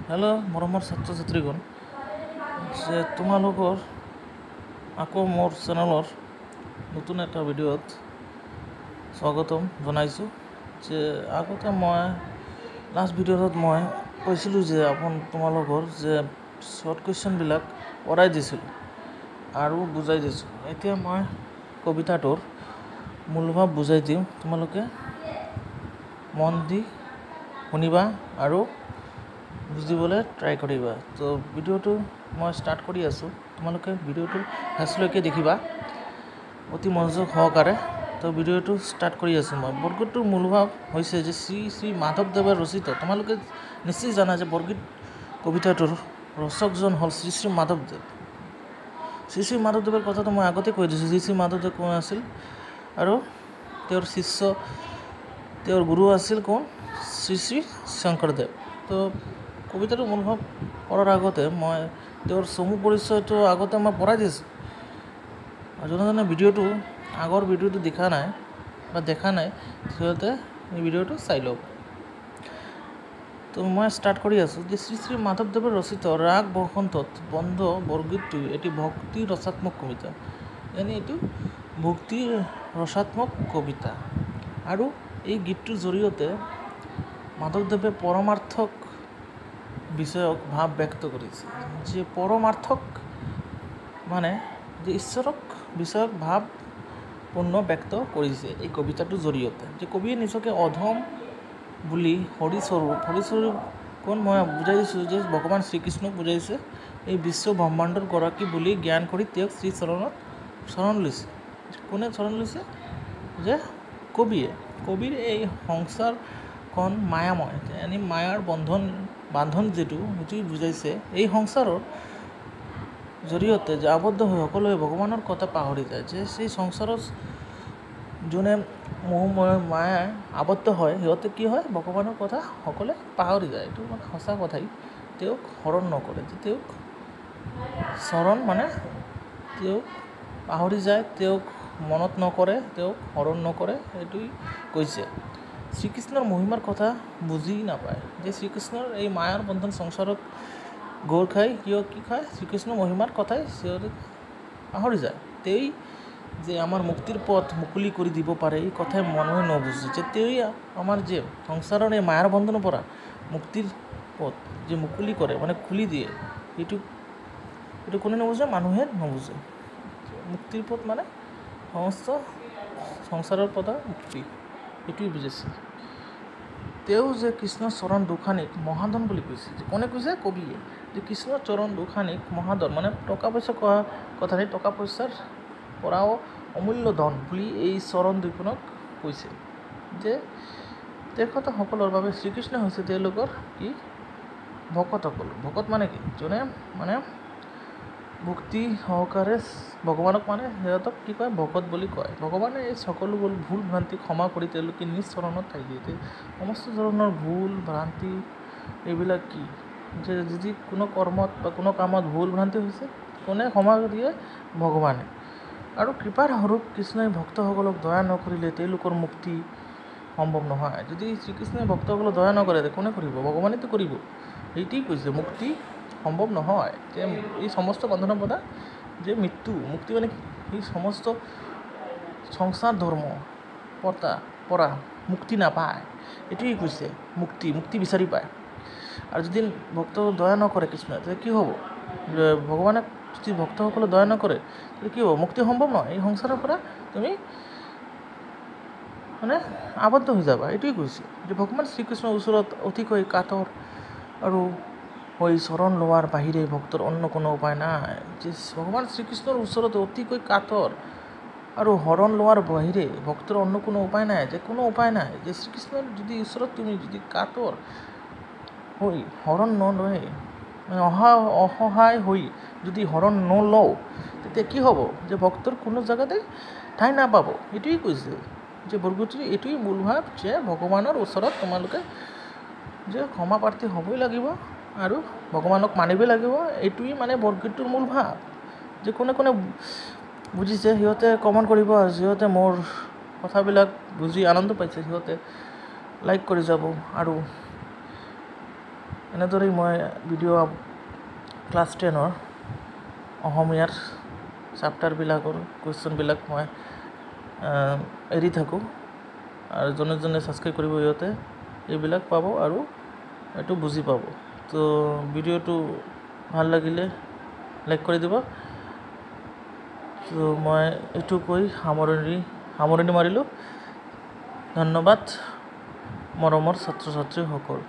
Hello' মৰমৰ ছাত্ৰ ছাত্ৰীগণ, যে তোমালোকৰ আকৌ মোৰ চেনেলৰ নতুন এটা ভিডিঅ'ত স্বাগতম জনাইছোঁ। যে আগতে মই লাষ্ট ভিডিঅ'ত মই কৈছিলোঁ যে তোমালোকৰ যে শ্বৰ্ট কুৱেশ্যনবিলাক কৰাই দিছিলোঁ আৰু বুজাই দিছোঁ। এতিয়া মই কবিতাটোৰ মূলভাৱ বুজাই দিম, তোমালোকে মন দি শুনিবা আৰু বুজিবলৈ ট্ৰাই কৰিবা। তো ভিডিঅ'টো মই ষ্টাৰ্ট কৰি আছোঁ, তোমালোকে ভিডিঅ'টো শেষলৈকে দেখিবা অতি মনোযোগ সহকাৰে। তো ভিডিঅ'টো ষ্টাৰ্ট কৰি আছোঁ মই। বৰগীতটোৰ মূলভাৱ হৈছে যে শ্ৰী শ্ৰী মাধৱদেৱে ৰচিত। তোমালোকে নিশ্চয় জানা যে বৰগীত কবিতাটোৰ ৰচকজন হ'ল শ্ৰী শ্ৰী মাধৱদেৱ। শ্ৰী শ্ৰী মাধৱদেৱৰ কথাটো মই আগতে কৈ দিছোঁ। শ্ৰী শ্ৰী মাধৱদেৱ কোন আছিল আৰু তেওঁৰ শিষ্য, তেওঁৰ গুৰু আছিল কোন? শ্ৰী শ্ৰী শংকৰদেৱ। তো কবিতাটো মূলভাৱ কৰাৰ আগতে মই তেওঁৰ চমু পৰিচয়টো আগতে মই পঢ়াই দিছোঁ। আৰু যোনে ভিডিঅ'টো আগৰ ভিডিঅ'টো দেখা নাই সিহঁতে এই ভিডিঅ'টো চাই লওক। তো মই ষ্টাৰ্ট কৰি আছোঁ যে শ্ৰী শ্ৰী মাধৱদেৱৰ ৰচিত ৰাগ বসন্তত বন্ধ বৰগীতটো এটি ভক্তি ৰসাত্মক কবিতা। এইটো ভক্তি ৰসাত্মক কবিতা। আৰু এই গীতটোৰ জৰিয়তে মাধৱদেৱে পৰমাৰ্থক বিষয়ক ভাৱ ব্যক্ত কৰিছে। যে পৰমাৰ্থক মানে যে ঈশ্বৰক বিষয়ক ভাৱ ব্যক্ত কৰিছে এই কবিতাটোৰ জৰিয়তে। যে কবিয়ে নিজকে অধম বুলি হৰিস্বৰূপ কোন মই বুজাই দিছোঁ যে ভগৱান শ্ৰীকৃষ্ণক বুজাইছে এই বিশ্ব ব্ৰহ্মাণ্ডৰ গৰাকী বুলি জ্ঞান কৰি তেওঁক শ্ৰীচৰণত শৰণ লৈছে। কোনে শৰণ লৈছে? যে কবিৰ এই সংসাৰখন মায়াময়, মায়াৰ বান্ধন যিটো বুজাইছে। এই সংসাৰৰ জৰিয়তে যে আবদ্ধ হৈ সকলোৱে ভগৱানৰ কথা পাহৰি যায়। যে সেই সংসাৰত যোনে মায়াই আবদ্ধ হয় সিহঁতে কি হয়? ভগৱানৰ কথা সকলোৱে পাহৰি যায়। এইটো মানে সঁচা কথাই। তেওঁক শৰণ নকৰে, যে তেওঁক শৰণ মানে তেওঁক পাহৰি যায়, তেওঁক মনত নকৰে, তেওঁক শৰণ নকৰে, এইটোৱেই কৈছে। শ্ৰীকৃষ্ণৰ মহিমাৰ কথা বুজি নাপায়। যে শ্ৰীকৃষ্ণৰ এই মায়াৰ বন্ধন সংসাৰত গৌৰ খাই কি খায়? শ্ৰীকৃষ্ণৰ মহিমাৰ কথাই সিহঁতে পাহৰি যায়। তেৱেই যে আমাৰ মুক্তিৰ পথ মুকলি কৰি দিব পাৰে এই কথাই মানুহে নুবুজে। যে তেৱেই আমাৰ যে সংসাৰৰ এই মায়াৰ বন্ধনৰ পৰা মুক্তিৰ পথ যে মুকলি কৰে, মানে খুলি দিয়ে, এইটো কোনে নুবুজে? মানুহে নুবুজে। মুক্তিৰ পথ মানে সমস্ত সংসাৰৰ পৰা মুক্তি, এইটোৱেই বুজিছে। তেওঁ যে কৃষ্ণৰ চৰণ দুখানীক মহাধন বুলি কৈছে। যে কোনে কৈছে? কবিয়ে। যে কৃষ্ণৰ চৰণ দুখানীক মহাধন মানে টকা পইচা কোৱা কথা নাই, টকা পইচাৰ পৰাও অমূল্য ধন বুলি এই চৰণ দুখনক কৈছে। যে তেখেতসকলৰ বাবে শ্ৰীকৃষ্ণ হৈছে তেওঁলোকৰ কি? ভকতসকল। ভকত মানে কি? যোনে মানে ভক্তি সহকাৰে ভগৱানক মানে সিহঁতক কি কয়? ভকত বুলি কয়। ভগৱানে এই সকলো ভুল ভ্ৰান্তি ক্ষমা কৰি তেওঁলোকে নিজ চৰণত ঠাই দিয়ে। সমস্ত ধৰণৰ ভুল ভ্ৰান্তি এইবিলাক কি? যে যদি কোনো কৰ্মত বা কোনো কামত ভুল ভ্ৰান্তি হৈছে, কোনে ক্ষমা দিয়ে? ভগৱানে। আৰু কৃপাৰ স্বৰূপ কৃষ্ণই ভক্তসকলক দয়া নকৰিলে তেওঁলোকৰ মুক্তি সম্ভৱ নহয়। যদি শ্ৰীকৃষ্ণই ভক্তসকলক দয়া নকৰে কোনে কৰিব? ভগৱানেতো কৰিব। এইটোৱেই কৈছে মুক্তি সম্ভৱ নহয়। যে এই সমস্ত বন্ধনৰ পৰা যে মুক্তি মানে কি? এই সমস্ত সংসাৰ ধৰ্ম পৰা মুক্তি নাপায়। এইটোৱেই কৈছে মুক্তি বিচাৰি পায়। আৰু যদি ভক্ত দয়া নকৰে কৃষ্ণই, তেতিয়া কি হ'ব? ভগৱানে যদি ভক্তসকলে দয়া নকৰে তেতিয়া কি হ'ব? মুক্তি সম্ভৱ নহয়। এই সংসাৰৰ পৰা তুমি মানে আবদ্ধ হৈ যাবা। এইটোৱেই কৈছে যে ভগৱান শ্ৰীকৃষ্ণৰ ওচৰত অতিকৈ কাতৰ আৰু হৈ চৰণ লোৱাৰ বাহিৰে ভক্তৰ অন্য কোনো উপায় নাই। যে ভগৱান শ্ৰীকৃষ্ণৰ ওচৰত অতিকৈ কাতৰ আৰু শৰণ লোৱাৰ বাহিৰে ভক্তৰ অন্য কোনো উপায় নাই। যে কোনো উপায় নাই। যে শ্ৰীকৃষ্ণৰ যদি ওচৰত তুমি যদি কাতৰ হৈ শৰণ নলয়, মানে অসহায় হৈ যদি শৰণ নলওঁ, তেতিয়া কি হ'ব? যে ভক্তৰ কোনো জেগাতে ঠাই নাপাব। এইটোৱেই কৈছে যে বৰগীতটোৰ এইটোৱেই মূল ভাৱ যে ভগৱানৰ ওচৰত তোমালোকে যে ক্ষমা প্ৰাৰ্থী হ'বই লাগিব আৰু ভগৱানক মানিবই লাগিব। এইটোৱেই মানে বৰগীতটোৰ মূল ভাৱ। যে কোনে বুজিছে সিহঁতে কমেণ্ট কৰিব। আৰু যিহঁতে মোৰ কথাবিলাক বুজি আনন্দ পাইছে সিহঁতে লাইক কৰি যাব আৰু এনেদৰেই মই ভিডিঅ' ক্লাছ 10ৰ অসমীয়াৰ চেপ্টাৰবিলাকৰ কুৱেশ্যনবিলাক মই এৰি থাকোঁ আৰু যোনে ছাবস্ক্ৰাইব কৰিব সিহঁতে এইবিলাক পাব আৰু এইটো বুজি পাব। তো ভিডিঅ'টো ভাল লাগিলে লাইক কৰি দিব। তো মই এইটো কৈ সামৰণি মাৰিলোঁ। ধন্যবাদ মৰমৰ ছাত্ৰ ছাত্ৰীসকল।